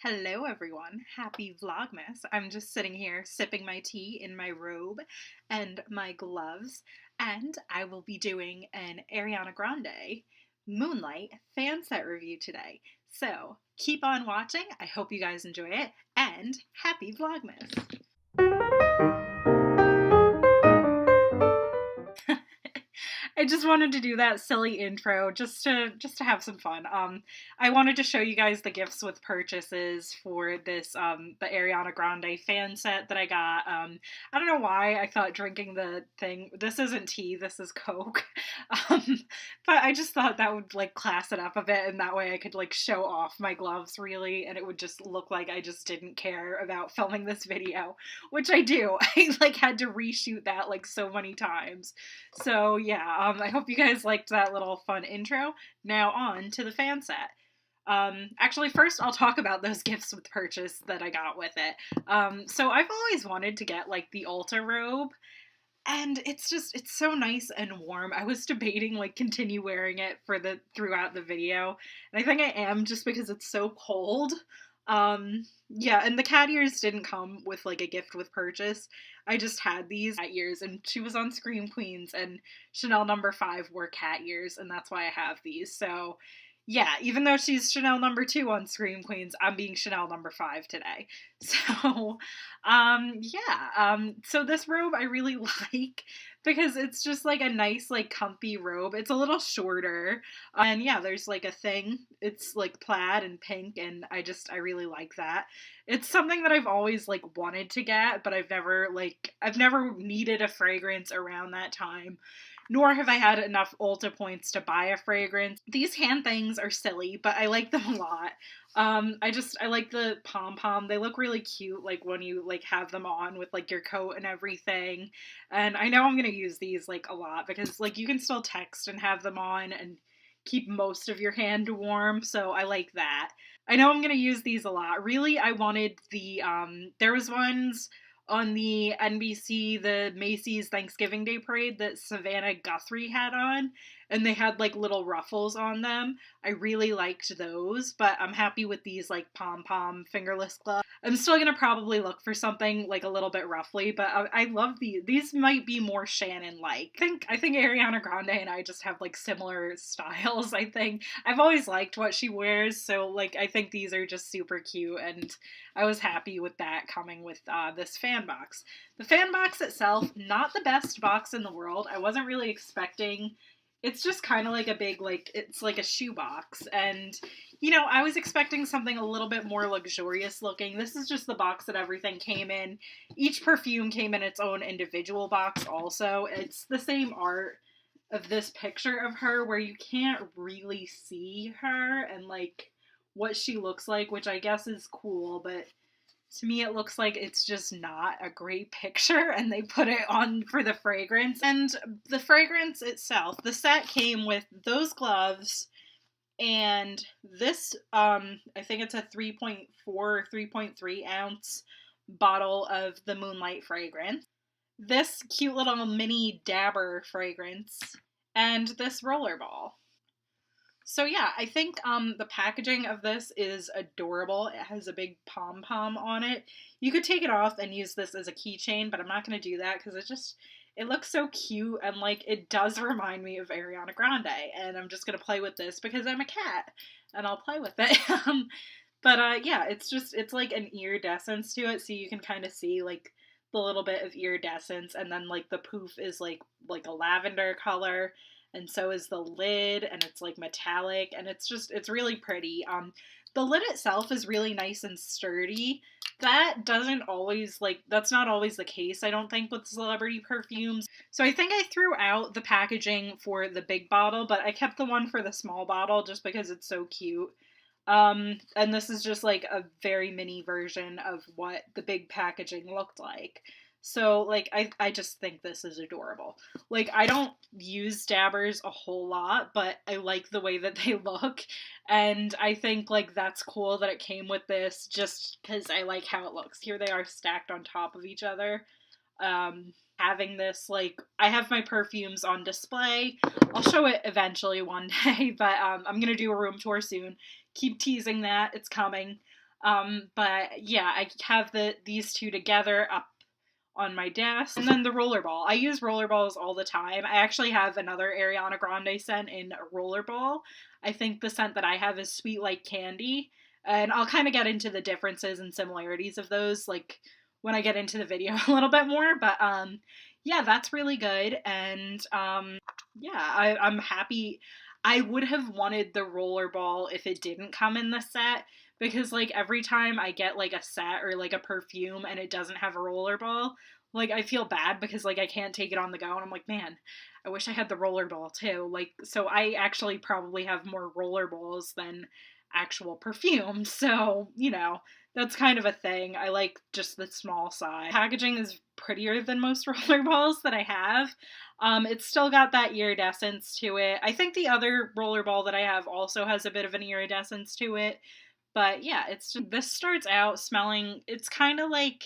Hello everyone, happy Vlogmas. I'm just sitting here sipping my tea in my robe and my gloves, and I will be doing an Ariana Grande Moonlight fan set review today. So keep on watching, I hope you guys enjoy it, and happy Vlogmas! I just wanted to do that silly intro just to have some fun. I wanted to show you guys the gifts with purchases for this the Ariana Grande fan set that I got. I don't know why I thought drinking the thing. This isn't tea. This is Coke. But I just thought that would like class it up a bit, and that way I could like show off my gloves really, and it would just look like I just didn't care about filming this video, which I do. I like had to reshoot that like so many times. So yeah. I hope you guys liked that little fun intro. Now on to the fan set. Actually, first I'll talk about those gifts with purchase that I got with it. So I've always wanted to get like the Ulta robe, and it's so nice and warm. I was debating like continue wearing it throughout the video, and I think I am just because it's so cold. Yeah, and the cat ears didn't come with like a gift with purchase. I just had these cat ears, and she was on Scream Queens, and Chanel number 5 wore cat ears, and that's why I have these. So yeah, even though she's Chanel number 2 on Scream Queens, I'm being Chanel number 5 today. So so this robe I really like because it's just like a nice like comfy robe. It's a little shorter, and yeah, there's like a thing. It's like plaid and pink, and I really like that. It's something that I've always like wanted to get, but I've never needed a fragrance around that time, nor have I had enough Ulta points to buy a fragrance. These hand things are silly, but I like them a lot. I like the pom-pom. They look really cute, like when you like have them on with like your coat and everything. And I know I'm gonna use these like a lot because like you can still text and have them on and keep most of your hand warm, so I like that. I know I'm gonna use these a lot. Really, I wanted the there was ones on the NBC, the Macy's Thanksgiving Day Parade that Savannah Guthrie had on, and they had like little ruffles on them. I really liked those, but I'm happy with these like pom-pom fingerless gloves. I'm still gonna probably look for something like a little bit ruffly, but I love these. These might be more Shannon-like. I think Ariana Grande and I just have like similar styles. I think I've always liked what she wears, so like I think these are just super cute, and I was happy with that coming with this fan box. The fan box itself, not the best box in the world. I wasn't really expecting. It's just kind of like a big, like, it's like a shoe box. And, you know, I was expecting something a little bit more luxurious looking. This is just the box that everything came in. Each perfume came in its own individual box also. It's the same art of this picture of her where you can't really see her and, like, what she looks like, which I guess is cool, but to me it looks like it's just not a great picture, and they put it on for the fragrance. And the fragrance itself, the set came with those gloves and this I think it's a 3.4 or 3.3 ounce bottle of the Moonlight fragrance, this cute little mini dabber fragrance, and this roller ball. So yeah, I think the packaging of this is adorable. It has a big pom-pom on it. You could take it off and use this as a keychain, but I'm not going to do that because it looks so cute, and like it does remind me of Ariana Grande, and I'm just going to play with this because I'm a cat and I'll play with it. Yeah, it's like an iridescence to it, so you can kind of see like the little bit of iridescence, and then like the poof is like a lavender color. And so is the lid, and it's like metallic, and it's really pretty. The lid itself is really nice and sturdy. That's not always the case, I don't think, with celebrity perfumes. So I think I threw out the packaging for the big bottle, but I kept the one for the small bottle just because it's so cute. And this is just like a very mini version of what the big packaging looked like. So, like, I just think this is adorable. Like, I don't use dabbers a whole lot, but I like the way that they look, and I think, like, that's cool that it came with this, just because I like how it looks. Here they are stacked on top of each other. Having this, like, I have my perfumes on display. I'll show it eventually one day, but I'm gonna do a room tour soon. Keep teasing that, it's coming. But yeah, I have these two together up on my desk. And then the rollerball. I use rollerballs all the time. I actually have another Ariana Grande scent in rollerball. I think the scent that I have is Sweet Like Candy. And I'll kind of get into the differences and similarities of those, like, when I get into the video a little bit more. But, yeah, that's really good. And, yeah, I'm happy. I would have wanted the rollerball if it didn't come in the set, because like every time I get like a set or like a perfume and it doesn't have a rollerball, like I feel bad because like I can't take it on the go, and I'm like, man, I wish I had the rollerball too. Like, so I actually probably have more rollerballs than actual perfume. So, you know, that's kind of a thing. I like just the small size. Packaging is prettier than most rollerballs that I have. It's still got that iridescence to it. I think the other rollerball that I have also has a bit of an iridescence to it. But yeah, it's just, this starts out smelling, it's kind of like,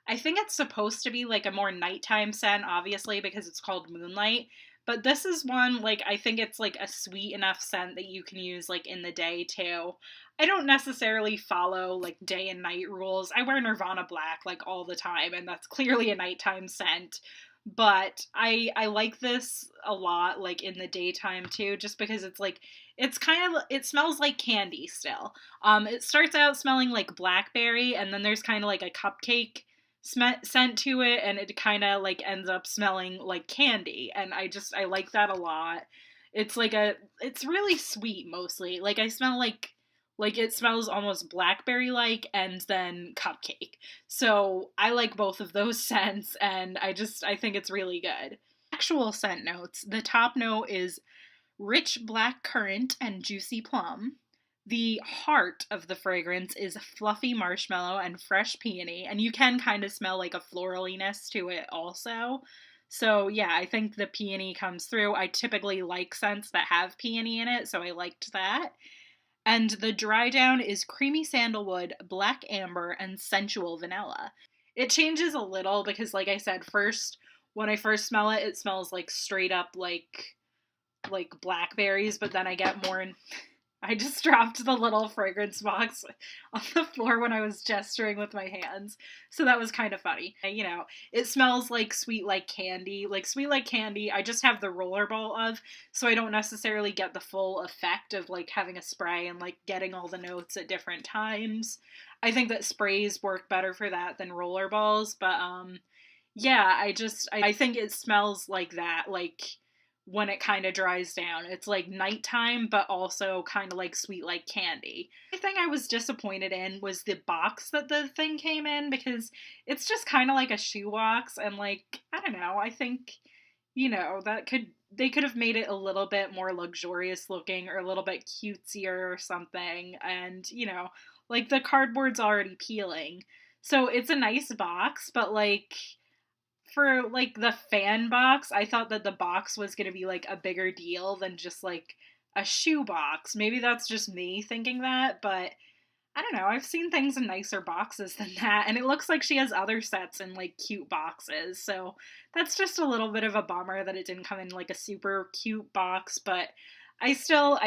I think it's supposed to be like a more nighttime scent, obviously, because it's called Moonlight. But this is one, like, I think it's like a sweet enough scent that you can use like in the day too. I don't necessarily follow like day and night rules. I wear Nirvana Black like all the time, and that's clearly a nighttime scent. But I like this a lot like in the daytime too, just because it's like, it's kind of, it smells like candy still. It starts out smelling like blackberry, and then there's kind of like a cupcake scent to it, and it kind of like ends up smelling like candy, and I like that a lot. It's like it's really sweet mostly. Like I smell like it smells almost blackberry like, and then cupcake. So I like both of those scents, and I think it's really good. Actual scent notes. The top note is rich black currant and juicy plum. The heart of the fragrance is fluffy marshmallow and fresh peony, and you can kind of smell like a floraliness to it also. So yeah, I think the peony comes through. I typically like scents that have peony in it, so I liked that. And the dry down is creamy sandalwood, black amber, and sensual vanilla. It changes a little because, like I said, when I first smell it, it smells like straight up like blackberries, but then I get more in. I just dropped the little fragrance box on the floor when I was gesturing with my hands. So that was kind of funny. You know, it smells like Sweet Like Candy. Like Sweet Like Candy, I just have the rollerball of, so I don't necessarily get the full effect of like having a spray and like getting all the notes at different times. I think that sprays work better for that than rollerballs, but yeah, I think it smells like that, like when it kind of dries down. It's like nighttime, but also kind of like Sweet Like Candy. The thing I was disappointed in was the box that the thing came in, because it's just kind of like a shoebox, and like, I don't know, I think, you know, they could have made it a little bit more luxurious looking or a little bit cutesier or something, and, you know, like the cardboard's already peeling. So it's a nice box, but like, for like the fan box, I thought that the box was going to be like a bigger deal than just like a shoe box. Maybe that's just me thinking that, but I don't know. I've seen things in nicer boxes than that, and it looks like she has other sets in like cute boxes. So that's just a little bit of a bummer that it didn't come in like a super cute box, but I still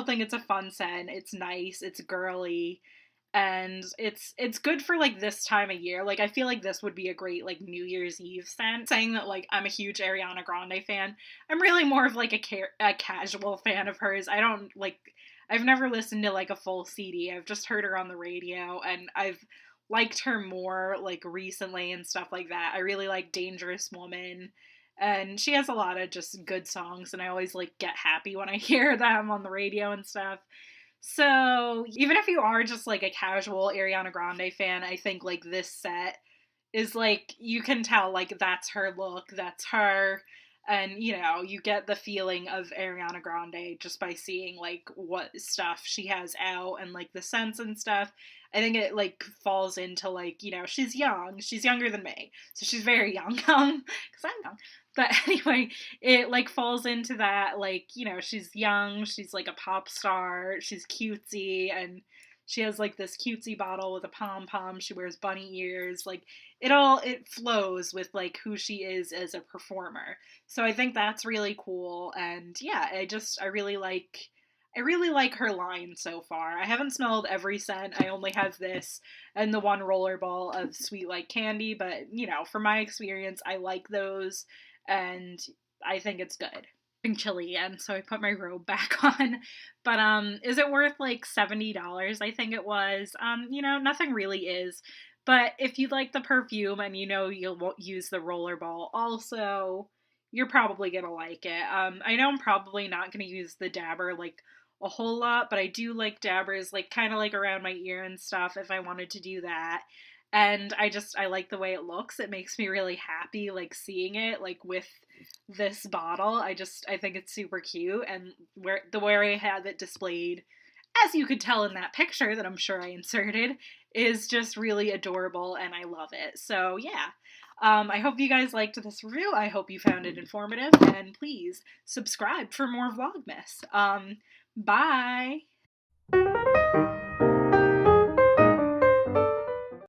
think it's a fun set. It's nice, it's girly, and it's good for like this time of year. Like I feel like this would be a great like New Year's Eve scent. Saying that like I'm a huge Ariana Grande fan, I'm really more of like a casual fan of hers. I don't like, I've never listened to like a full CD. I've just heard her on the radio, and I've liked her more like recently and stuff like that. I really like Dangerous Woman, and she has a lot of just good songs, and I always like get happy when I hear them on the radio and stuff. So, even if you are just like a casual Ariana Grande fan, I think like this set is like, you can tell like that's her look, that's her, and you know, you get the feeling of Ariana Grande just by seeing like what stuff she has out and like the scents and stuff. I think it like falls into like, you know, she's young, she's younger than me, so she's very young, because I'm young. But anyway, it like falls into that, like, you know, she's young, she's like a pop star, she's cutesy, and she has like this cutesy bottle with a pom-pom, she wears bunny ears, like it flows with like who she is as a performer. So I think that's really cool, and yeah, I really like I really like her line so far. I haven't smelled every scent. I only have this and the one rollerball of Sweet Like Candy, but you know, from my experience, I like those and I think it's good. I'm chilly again, so I put my robe back on. But is it worth like $70? I think it was. You know, nothing really is. But if you like the perfume and you know you'll use the rollerball also, you're probably gonna like it. I know I'm probably not gonna use the dabber like a whole lot, but I do like dabbers like kind of like around my ear and stuff if I wanted to do that. And I like the way it looks. It makes me really happy like seeing it like with this bottle. I think it's super cute, and where I have it displayed, as you could tell in that picture that I'm sure I inserted, is just really adorable and I love it. So yeah. I hope you guys liked this review. I hope you found it informative, and please subscribe for more Vlogmas. Bye!